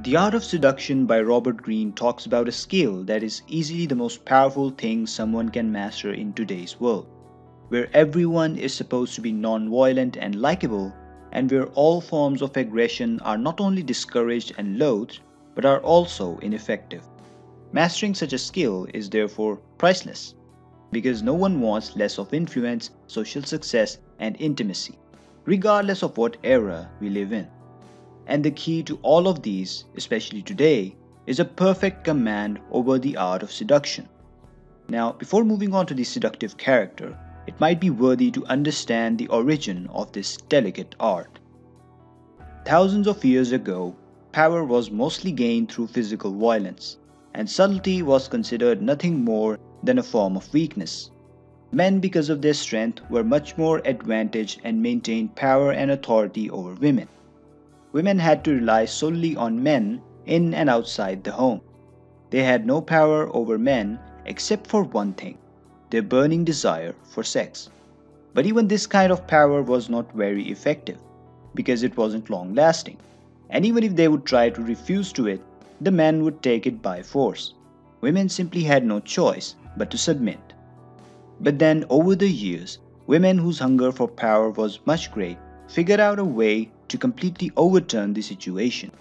The Art of Seduction by Robert Greene talks about a skill that is easily the most powerful thing someone can master in today's world, where everyone is supposed to be non-violent and likable, and where all forms of aggression are not only discouraged and loathed, but are also ineffective. Mastering such a skill is therefore priceless, because no one wants less of influence, social success, and intimacy, regardless of what era we live in. And the key to all of these, especially today, is a perfect command over the art of seduction. Now, before moving on to the seductive character, it might be worthy to understand the origin of this delicate art. Thousands of years ago, power was mostly gained through physical violence, and subtlety was considered nothing more than a form of weakness. Men, because of their strength, were much more advantaged and maintained power and authority over women. Women had to rely solely on men in and outside the home. They had no power over men except for one thing: their burning desire for sex. But even this kind of power was not very effective, because it wasn't long lasting. And even if they would try to refuse to it, the men would take it by force. Women simply had no choice but to submit. But then, over the years, women whose hunger for power was much great figured out a way to completely overturn the situation.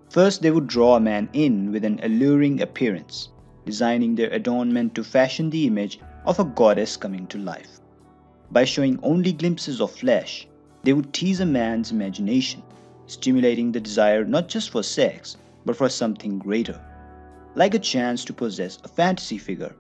First, they would draw a man in with an alluring appearance, designing their adornment to fashion the image of a goddess coming to life. By showing only glimpses of flesh, they would tease a man's imagination, stimulating the desire not just for sex, but for something greater, like a chance to possess a fantasy figure.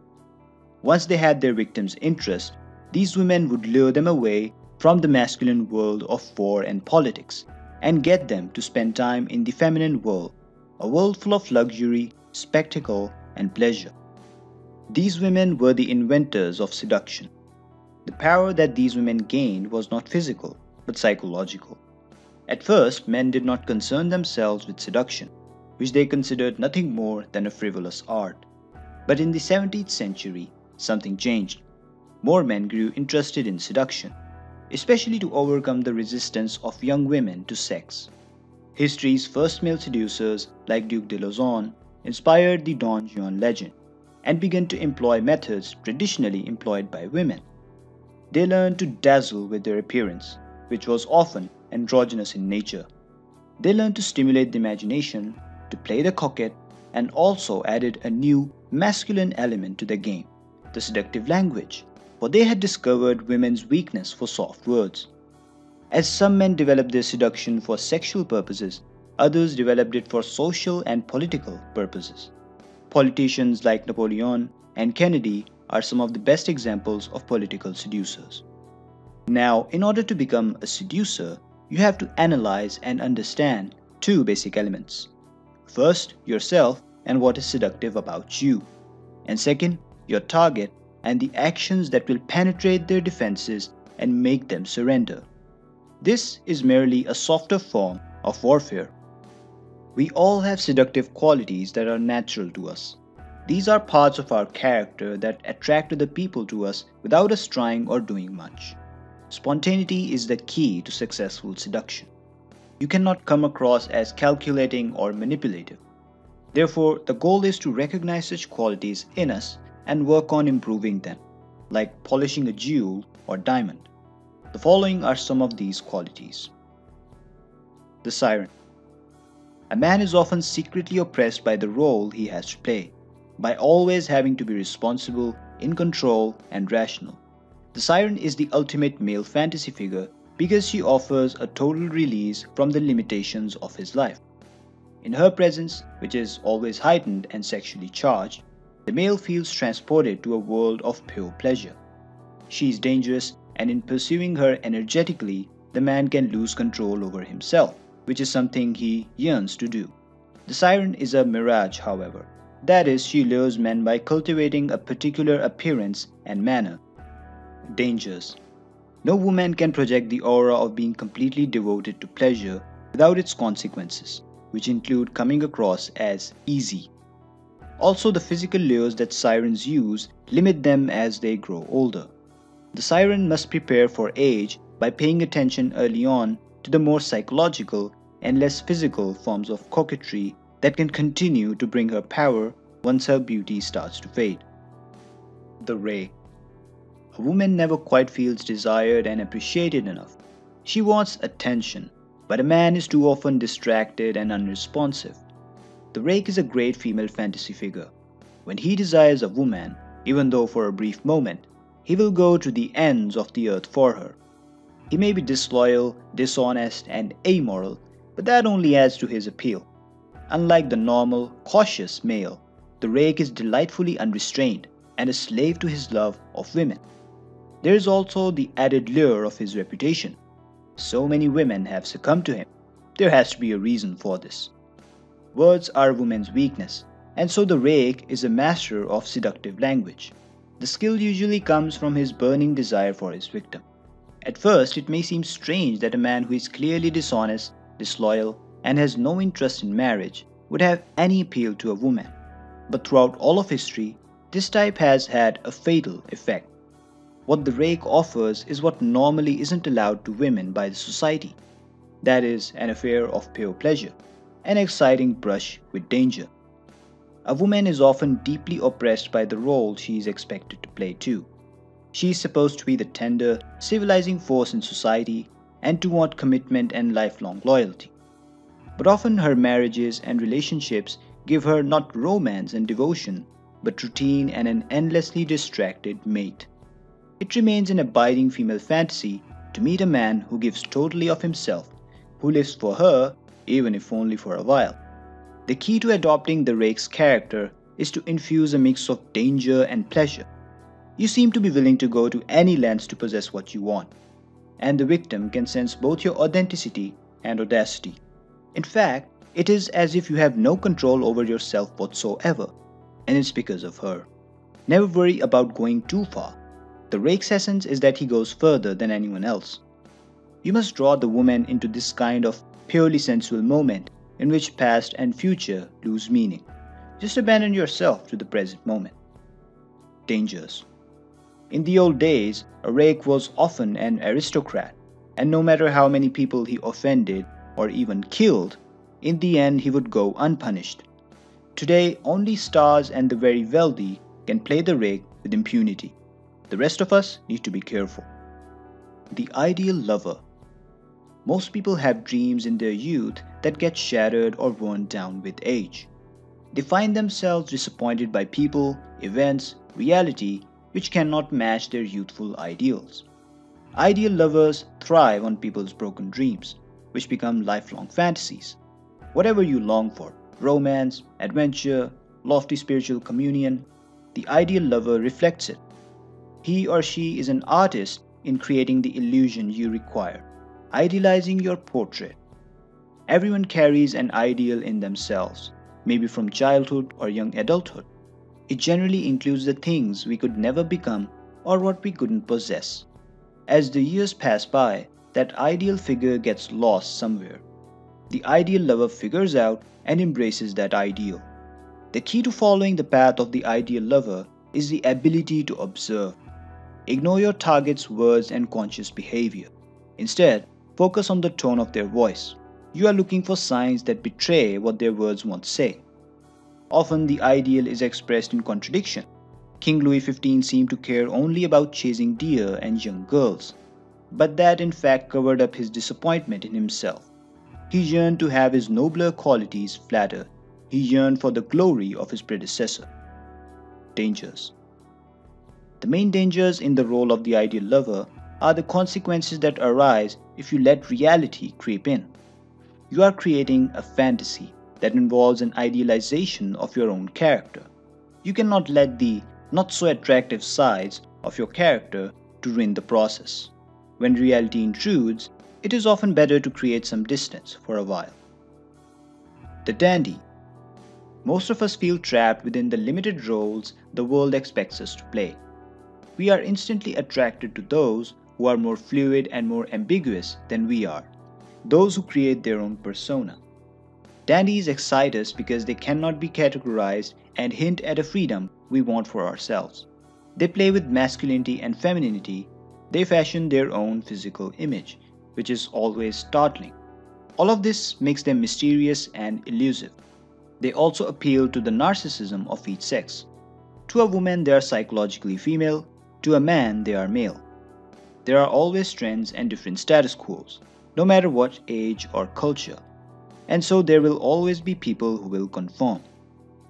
Once they had their victim's interest, these women would lure them away from the masculine world of war and politics, and get them to spend time in the feminine world, a world full of luxury, spectacle, and pleasure. These women were the inventors of seduction. The power that these women gained was not physical, but psychological. At first, men did not concern themselves with seduction, which they considered nothing more than a frivolous art. But in the 17th century, something changed. More men grew interested in seduction, especially to overcome the resistance of young women to sex. History's first male seducers, like Duke de Lauzon, inspired the Don Juan legend, and began to employ methods traditionally employed by women. They learned to dazzle with their appearance, which was often androgynous in nature. They learned to stimulate the imagination, to play the coquette, and also added a new masculine element to the game: the seductive language, for they had discovered women's weakness for soft words. As some men developed their seduction for sexual purposes, others developed it for social and political purposes. Politicians like Napoleon and Kennedy are some of the best examples of political seducers. Now, in order to become a seducer, you have to analyze and understand two basic elements. First, yourself and what is seductive about you. And second, your target and the actions that will penetrate their defenses and make them surrender. This is merely a softer form of warfare. We all have seductive qualities that are natural to us. These are parts of our character that attract other people to us without us trying or doing much. Spontaneity is the key to successful seduction. You cannot come across as calculating or manipulative. Therefore, the goal is to recognize such qualities in us and work on improving them, like polishing a jewel or diamond. The following are some of these qualities. The Siren. A man is often secretly oppressed by the role he has to play, by always having to be responsible, in control, and rational. The Siren is the ultimate male fantasy figure because she offers a total release from the limitations of his life. In her presence, which is always heightened and sexually charged, the male feels transported to a world of pure pleasure. She is dangerous, and in pursuing her energetically, the man can lose control over himself, which is something he yearns to do. The Siren is a mirage, however. That is, she lures men by cultivating a particular appearance and manner. Dangers. No woman can project the aura of being completely devoted to pleasure without its consequences, which include coming across as easy. Also, the physical lures that sirens use limit them as they grow older. The siren must prepare for age by paying attention early on to the more psychological and less physical forms of coquetry that can continue to bring her power once her beauty starts to fade. The Rake. A woman never quite feels desired and appreciated enough. She wants attention, but a man is too often distracted and unresponsive. The Rake is a great female fantasy figure. When he desires a woman, even though for a brief moment, he will go to the ends of the earth for her. He may be disloyal, dishonest, and amoral, but that only adds to his appeal. Unlike the normal, cautious male, the Rake is delightfully unrestrained and a slave to his love of women. There is also the added lure of his reputation. So many women have succumbed to him. There has to be a reason for this. Words are a woman's weakness, and so the Rake is a master of seductive language. The skill usually comes from his burning desire for his victim. At first, it may seem strange that a man who is clearly dishonest, disloyal, and has no interest in marriage would have any appeal to a woman. But throughout all of history, this type has had a fatal effect. What the Rake offers is what normally isn't allowed to women by the society. That is, an affair of pure pleasure, an exciting brush with danger. A woman is often deeply oppressed by the role she is expected to play too. She is supposed to be the tender, civilizing force in society and to want commitment and lifelong loyalty. But often her marriages and relationships give her not romance and devotion, but routine and an endlessly distracted mate. It remains an abiding female fantasy to meet a man who gives totally of himself, who lives for her, even if only for a while. The key to adopting the Rake's character is to infuse a mix of danger and pleasure. You seem to be willing to go to any lengths to possess what you want, and the victim can sense both your authenticity and audacity. In fact, it is as if you have no control over yourself whatsoever, and it's because of her. Never worry about going too far. The Rake's essence is that he goes further than anyone else. You must draw the woman into this kind of purely sensual moment in which past and future lose meaning. Just abandon yourself to the present moment. Dangers. In the old days, a Rake was often an aristocrat, and no matter how many people he offended or even killed, in the end he would go unpunished. Today, only stars and the very wealthy can play the Rake with impunity. The rest of us need to be careful. The ideal lover. Most people have dreams in their youth that get shattered or worn down with age. They find themselves disappointed by people, events, reality which cannot match their youthful ideals. Ideal lovers thrive on people's broken dreams, which become lifelong fantasies. Whatever you long for, romance, adventure, lofty spiritual communion, the ideal lover reflects it. He or she is an artist in creating the illusion you require, idealizing your portrait. Everyone carries an ideal in themselves, maybe from childhood or young adulthood. It generally includes the things we could never become or what we couldn't possess. As the years pass by, that ideal figure gets lost somewhere. The ideal lover figures out and embraces that ideal. The key to following the path of the ideal lover is the ability to observe. Ignore your target's words and conscious behavior. Instead, focus on the tone of their voice. You are looking for signs that betray what their words won't say. Often the ideal is expressed in contradiction. King Louis XV seemed to care only about chasing deer and young girls, but that in fact covered up his disappointment in himself. He yearned to have his nobler qualities flattered. He yearned for the glory of his predecessor. Dangers. The main dangers in the role of the ideal lover are the consequences that arise if you let reality creep in. You are creating a fantasy that involves an idealization of your own character. You cannot let the not so attractive sides of your character to ruin the process. When reality intrudes, it is often better to create some distance for a while. The dandy. Most of us feel trapped within the limited roles the world expects us to play. We are instantly attracted to those who are more fluid and more ambiguous than we are, those who create their own persona. Dandies excite us because they cannot be categorized and hint at a freedom we want for ourselves. They play with masculinity and femininity. They fashion their own physical image, which is always startling. All of this makes them mysterious and elusive. They also appeal to the narcissism of each sex. To a woman, they are psychologically female, to a man, they are male. There are always trends and different status quos, no matter what age or culture, and so there will always be people who will conform.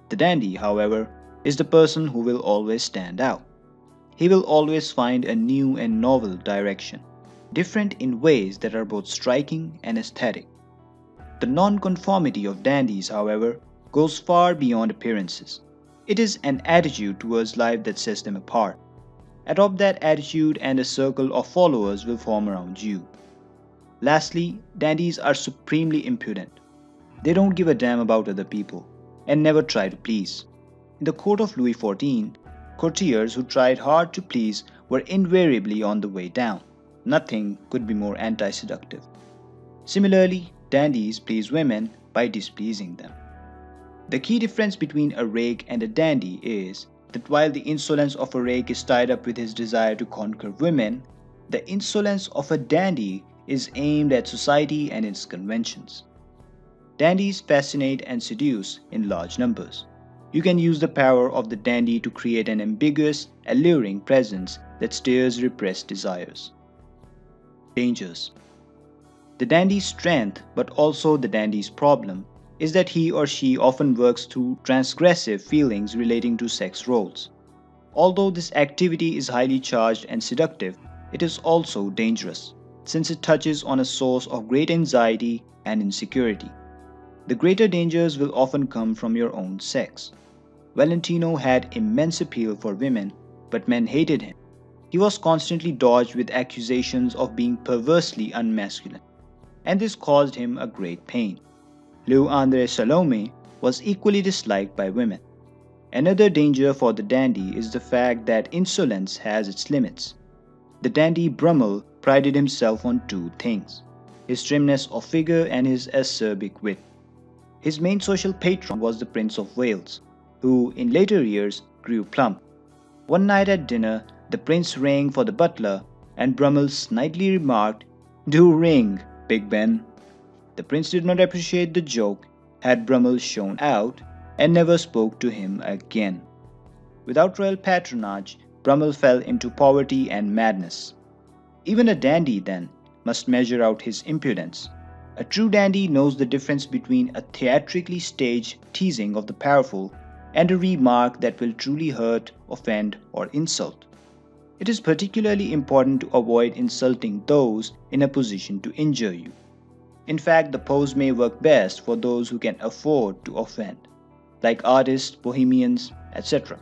The dandy, however, is the person who will always stand out. He will always find a new and novel direction, different in ways that are both striking and aesthetic. The non-conformity of dandies, however, goes far beyond appearances. It is an attitude towards life that sets them apart. Adopt that attitude and a circle of followers will form around you. Lastly, dandies are supremely impudent. They don't give a damn about other people and never try to please. In the court of Louis XIV, courtiers who tried hard to please were invariably on the way down. Nothing could be more anti-seductive. Similarly, dandies please women by displeasing them. The key difference between a rake and a dandy is that while the insolence of a rake is tied up with his desire to conquer women, the insolence of a dandy is aimed at society and its conventions. Dandies fascinate and seduce in large numbers. You can use the power of the dandy to create an ambiguous, alluring presence that stirs repressed desires. Dangers. The dandy's strength, but also the dandy's problem, is that he or she often works through transgressive feelings relating to sex roles. Although this activity is highly charged and seductive, it is also dangerous, since it touches on a source of great anxiety and insecurity. The greater dangers will often come from your own sex. Valentino had immense appeal for women, but men hated him. He was constantly dodged with accusations of being perversely unmasculine, and this caused him a great pain. Lou Andre Salome was equally disliked by women. Another danger for the dandy is the fact that insolence has its limits. The dandy Brummel prided himself on two things: his trimness of figure and his acerbic wit. His main social patron was the Prince of Wales, who in later years grew plump. One night at dinner, the prince rang for the butler, and Brummel snidely remarked, "Do ring, Big Ben." The prince did not appreciate the joke, had Brummel shown out, and never spoke to him again. Without royal patronage, Brummel fell into poverty and madness. Even a dandy, then, must measure out his impudence. A true dandy knows the difference between a theatrically staged teasing of the powerful and a remark that will truly hurt, offend, or insult. It is particularly important to avoid insulting those in a position to injure you. In fact, the pose may work best for those who can afford to offend, like artists, bohemians, etc.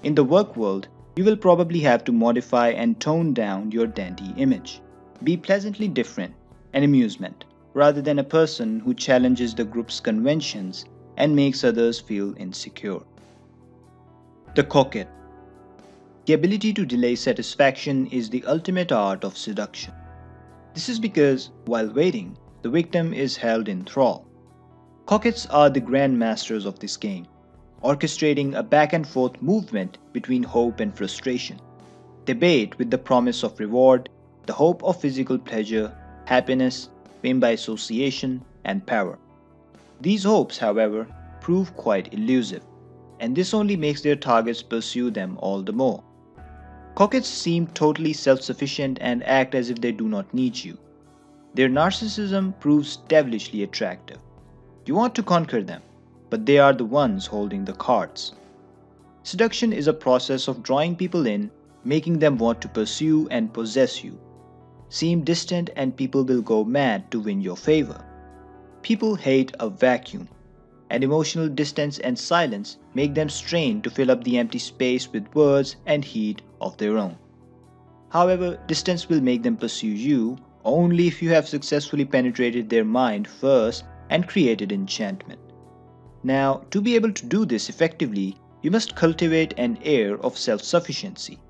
In the work world, you will probably have to modify and tone down your dandy image. Be pleasantly different, an amusement, rather than a person who challenges the group's conventions and makes others feel insecure. The Coquette. The ability to delay satisfaction is the ultimate art of seduction. This is because, while waiting, the victim is held in thrall. Coquettes are the grand masters of this game, orchestrating a back-and-forth movement between hope and frustration. They bait with the promise of reward, the hope of physical pleasure, happiness, fame by association, and power. These hopes, however, prove quite elusive, and this only makes their targets pursue them all the more. Coquettes seem totally self-sufficient and act as if they do not need you. Their narcissism proves devilishly attractive. You want to conquer them, but they are the ones holding the cards. Seduction is a process of drawing people in, making them want to pursue and possess you. Seem distant and people will go mad to win your favor. People hate a vacuum, and emotional distance and silence make them strain to fill up the empty space with words and heat of their own. However, distance will make them pursue you only if you have successfully penetrated their mind first and created enchantment. Now, to be able to do this effectively, you must cultivate an air of self-sufficiency.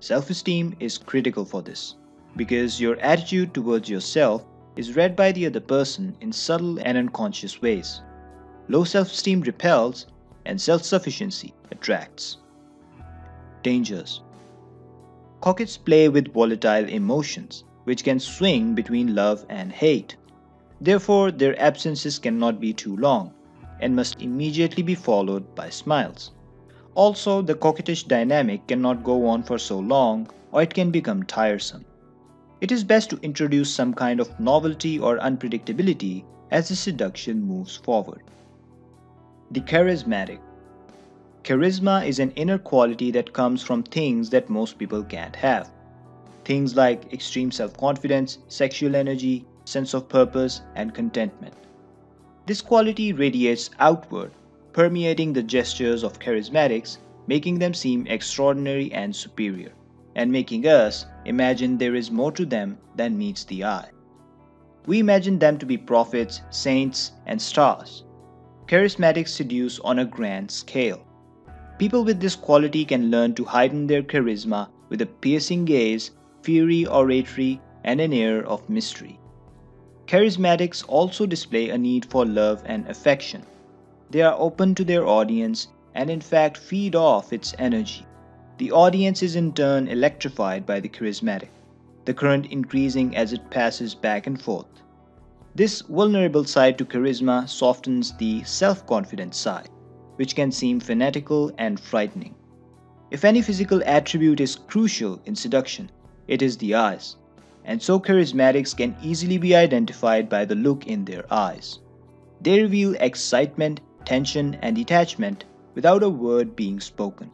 Self-esteem is critical for this, because your attitude towards yourself is read by the other person in subtle and unconscious ways. Low self-esteem repels, and self-sufficiency attracts. Dangers. Coquettes play with volatile emotions, which can swing between love and hate. Therefore, their absences cannot be too long, and must immediately be followed by smiles. Also, the coquettish dynamic cannot go on for so long or it can become tiresome. It is best to introduce some kind of novelty or unpredictability as the seduction moves forward. The charismatic. Charisma is an inner quality that comes from things that most people can't have. Things like extreme self confidence, sexual energy, sense of purpose, and contentment. This quality radiates outward, permeating the gestures of charismatics, making them seem extraordinary and superior, and making us imagine there is more to them than meets the eye. We imagine them to be prophets, saints, and stars. Charismatics seduce on a grand scale. People with this quality can learn to heighten their charisma with a piercing gaze, fiery oratory, and an air of mystery. Charismatics also display a need for love and affection. They are open to their audience and in fact feed off its energy. The audience is in turn electrified by the charismatic, the current increasing as it passes back and forth. This vulnerable side to charisma softens the self-confident side, which can seem fanatical and frightening. If any physical attribute is crucial in seduction, it is the eyes, and so charismatics can easily be identified by the look in their eyes. They reveal excitement, tension, and detachment without a word being spoken.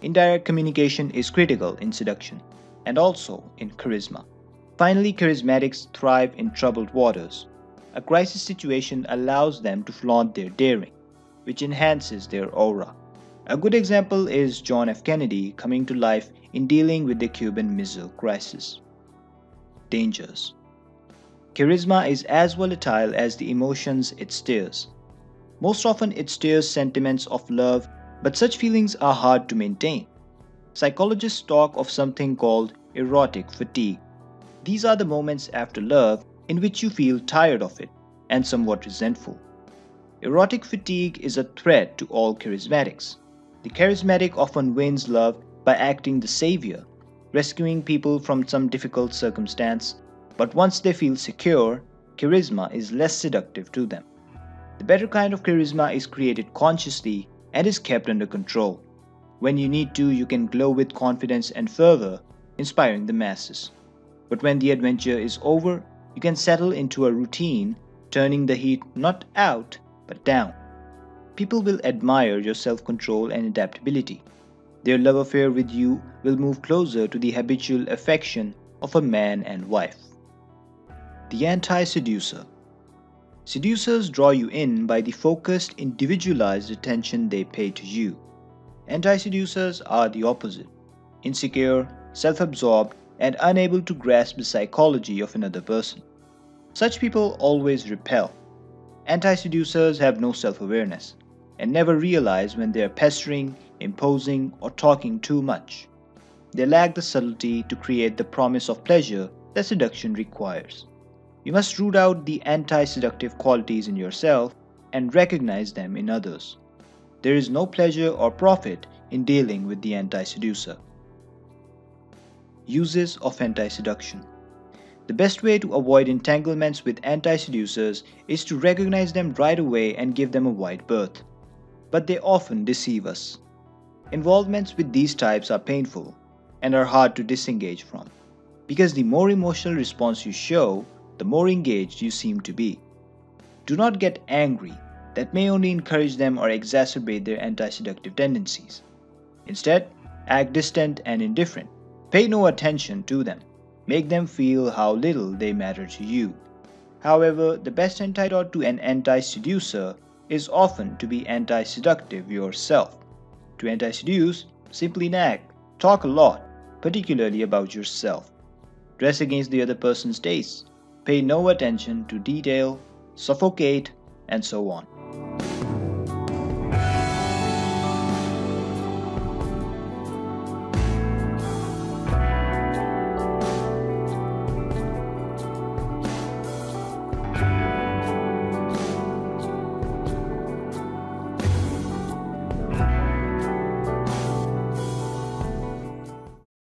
Indirect communication is critical in seduction and also in charisma. Finally, charismatics thrive in troubled waters. A crisis situation allows them to flaunt their daring, which enhances their aura. A good example is John F. Kennedy coming to life in dealing with the Cuban Missile Crisis. Dangers. Charisma is as volatile as the emotions it stirs. Most often it stirs sentiments of love, but such feelings are hard to maintain. Psychologists talk of something called erotic fatigue. These are the moments after love in which you feel tired of it and somewhat resentful. Erotic fatigue is a threat to all charismatics. The charismatic often wins love by acting the savior, rescuing people from some difficult circumstance, but once they feel secure, charisma is less seductive to them. The better kind of charisma is created consciously and is kept under control. When you need to, you can glow with confidence and fervor, inspiring the masses. But when the adventure is over, you can settle into a routine, turning the heat not out, but down. People will admire your self-control and adaptability. Their love affair with you will move closer to the habitual affection of a man and wife. The anti-seducer. Seducers draw you in by the focused, individualized attention they pay to you. Anti-seducers are the opposite, insecure, self-absorbed, and unable to grasp the psychology of another person. Such people always repel. Anti-seducers have no self-awareness and never realize when they are pestering, imposing, or talking too much. They lack the subtlety to create the promise of pleasure that seduction requires. You must root out the anti-seductive qualities in yourself and recognize them in others. There is no pleasure or profit in dealing with the anti-seducer. Uses of anti-seduction. The best way to avoid entanglements with anti-seducers is to recognize them right away and give them a wide berth. But they often deceive us. Involvements with these types are painful and are hard to disengage from, because the more emotional response you show, the more engaged you seem to be. Do not get angry. That may only encourage them or exacerbate their anti-seductive tendencies. Instead, act distant and indifferent. Pay no attention to them. Make them feel how little they matter to you. However, the best antidote to an anti-seducer is often to be anti-seductive yourself. To anti-seduce, simply nag, talk a lot, particularly about yourself. Dress against the other person's taste. Pay no attention to detail, suffocate, and so on.